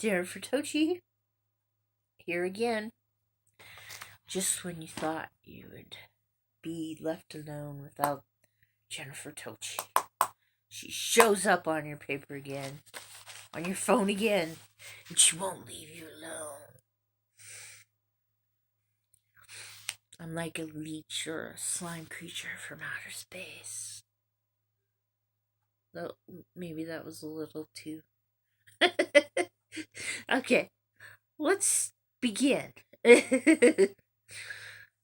Jennifer Tochi here again. Just when you thought you would be left alone without Jennifer Tochi, she shows up on your paper again, on your phone again, and she won't leave you alone. I'm like a leech or a slime creature from outer space. Though maybe that was a little too. Okay, let's begin.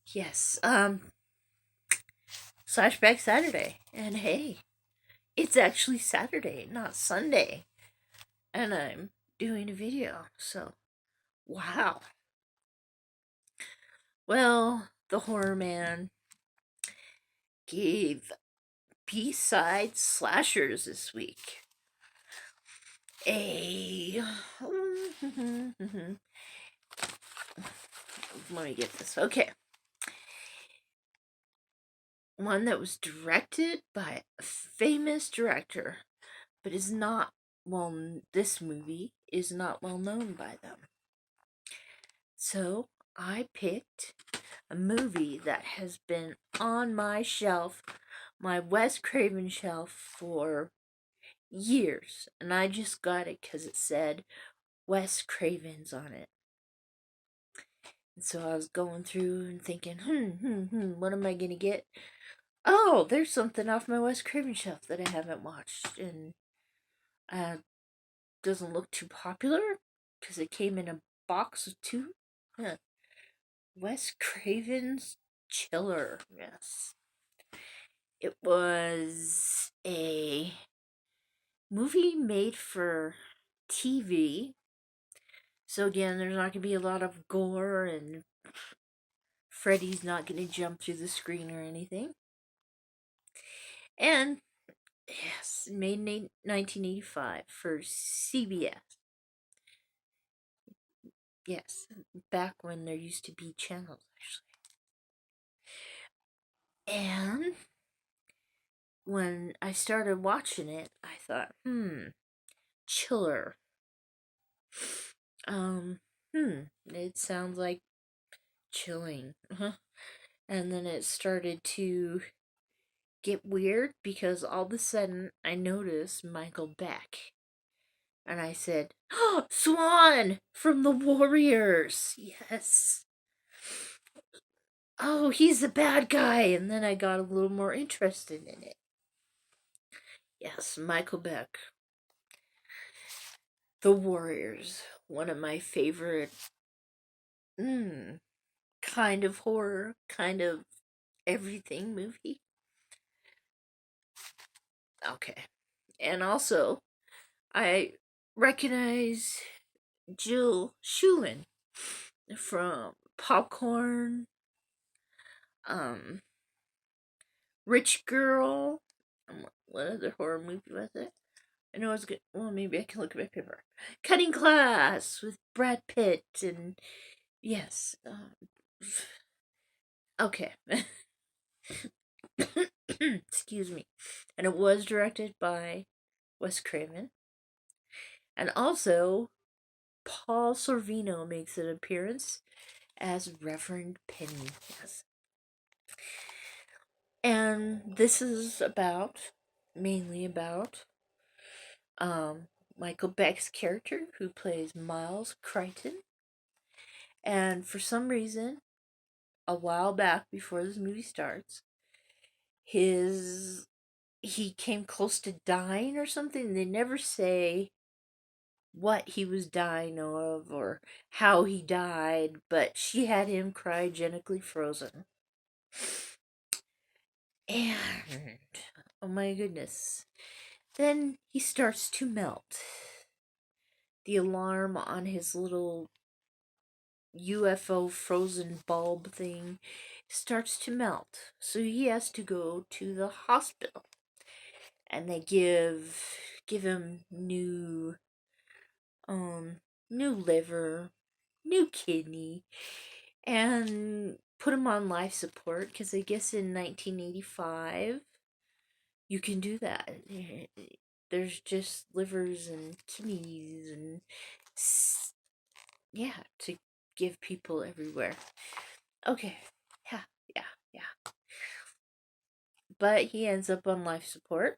Yes, Flashback Saturday. And hey, it's actually Saturday, not Sunday. And I'm doing a video, so wow. Well, the horror man gave B-side slashers this week a let me get this. Okay. One that was directed by a famous director, but is not this movie is not well known by them. So I picked a movie that has been on my shelf, my Wes Craven shelf, for years, and I just got it because it said Wes Craven's on it. And so I was going through and thinking, what am I gonna get? Oh, there's something off my Wes Craven shelf that I haven't watched, and doesn't look too popular because it came in a box of two. Wes Craven's Chiller. Yes, it was a movie made for TV. So again, there's not going to be a lot of gore, and Freddy's not going to jump through the screen or anything. And yes, made in 1985 for CBS. Yes, back when there used to be channels, actually. And when I started watching it, I thought, chiller. It sounds like chilling. And then it started to get weird because all of a sudden I noticed Michael Beck. And I said, oh, Swan from the Warriors. Yes. Oh, he's the bad guy. And then I got a little more interested in it. Yes, Michael Beck. The Warriors. One of my favorite kind of horror, kind of everything movie. Okay. And also, I recognize Jill Schulen from Popcorn, Rich Girl. What other horror movie was it? I know it's good. Well, maybe I can look at my paper. Cutting Class with Brad Pitt, and yes. Okay. Excuse me. And it was directed by Wes Craven. And also, Paul Sorvino makes an appearance as Reverend Penny. Yes. And this is mainly about Michael Beck's character, who plays Miles Crichton. And for some reason, a while back before this movie starts, he came close to dying or something. They never say what he was dying of or how he died, but she had him cryogenically frozen. And oh my goodness, then he starts to melt. The alarm on his little UFO frozen bulb thing starts to melt, so he has to go to the hospital, and they give him new liver, new kidney, and put him on life support, because I guess in 1985 you can do that. There's just livers and kidneys and yeah, to give people everywhere. Okay, yeah, yeah, yeah. But he ends up on life support.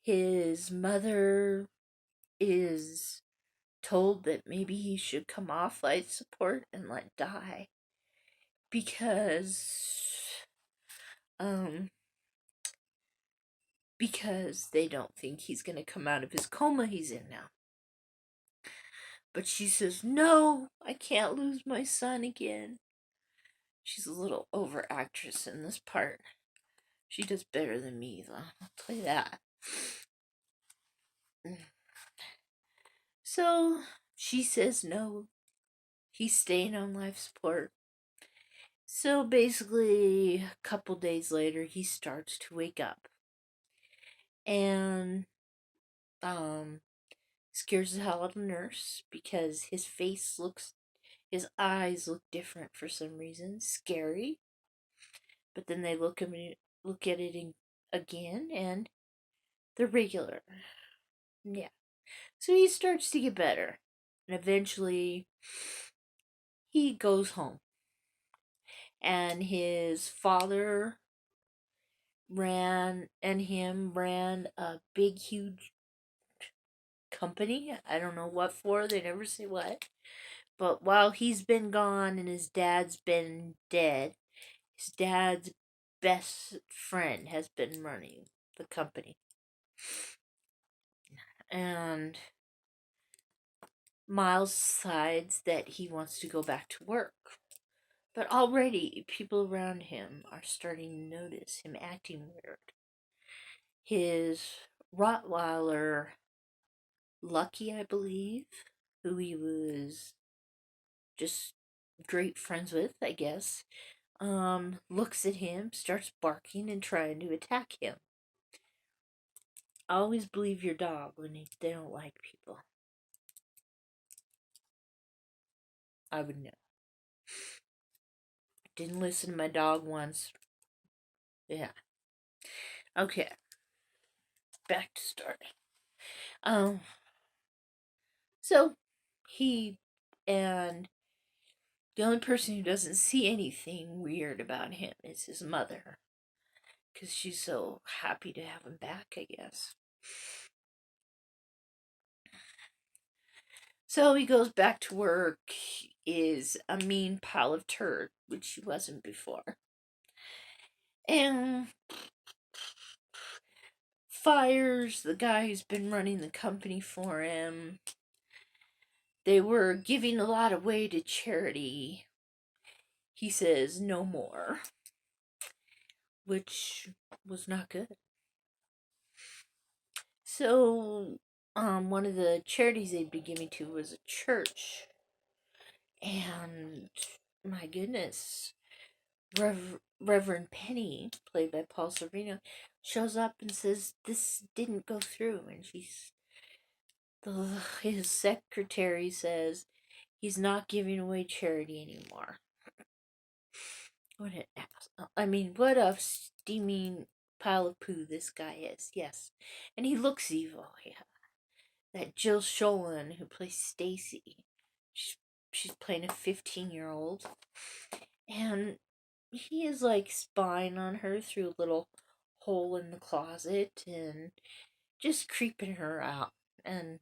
His mother is told that maybe he should come off life support and let die because um because they don't think he's going to come out of his coma he's in now. But she says, "No, I can't lose my son again." She's a little over actress in this part. She does better than me, though. I'll tell you that. So she says no. He's staying on life support. So basically, a couple days later, he starts to wake up. And scares the hell out of the nurse because his eyes look different for some reason. Scary. But then they look at it again, and they're regular. Yeah. So he starts to get better. And eventually, he goes home. And his father ran a big, huge company. I don't know what for. They never say what. But while he's been gone and his dad's been dead, his dad's best friend has been running the company. And Miles decides that he wants to go back to work. But already people around him are starting to notice him acting weird. His Rottweiler, Lucky, I believe, who he was just great friends with, I guess, looks at him, starts barking and trying to attack him. Always believe your dog when they don't like people. I would know. Didn't listen to my dog once. Yeah. Okay. Back to story. Um. So he and the only person who doesn't see anything weird about him is his mother, because she's so happy to have him back, I guess. So he goes back to work, is a mean pile of turd, which he wasn't before. And fires the guy who's been running the company for him. They were giving a lot away to charity. He says no more, which was not good. So, one of the charities they'd be giving to was a church. And, my goodness, Reverend Penny, played by Paul Sorvino, shows up and says this didn't go through. And his secretary says he's not giving away charity anymore. What an ass. I mean, what a steaming pile of poo this guy is. Yes. And he looks evil, yeah. That Jill Schoelen, who plays Stacy, she's playing a 15-year-old. And he is like spying on her through a little hole in the closet and just creeping her out. And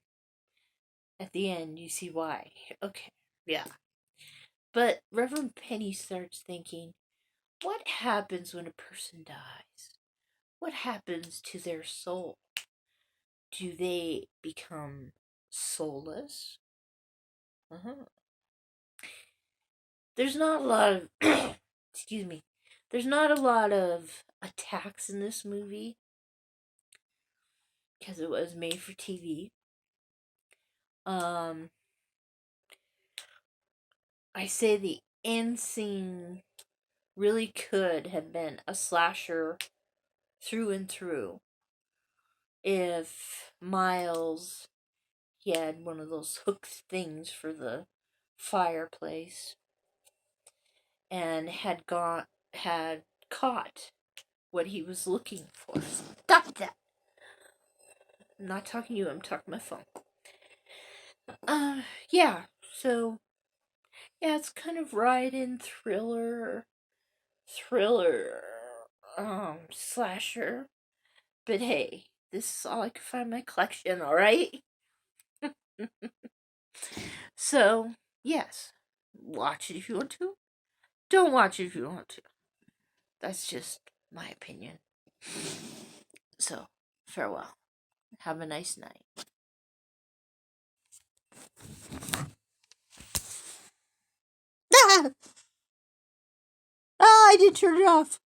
at the end, you see why. Okay, yeah. But Reverend Penny starts thinking, what happens when a person dies? What happens to their soul? Do they become soulless? Uh-huh. There's not a lot of excuse me. There's not a lot of attacks in this movie because it was made for TV. I say the end scene really could have been a slasher through and through if Miles, he had one of those hooked things for the fireplace and had caught what he was looking for. Stop that! I'm not talking to you, I'm talking to my phone. Yeah, So, yeah, it's kind of ride-in slasher. But hey, this is all I could find in my collection, alright? So, yes, watch it if you want to. Don't watch it if you don't want to. That's just my opinion. So, farewell. Have a nice night. Ah! Ah, I didn't turn it off.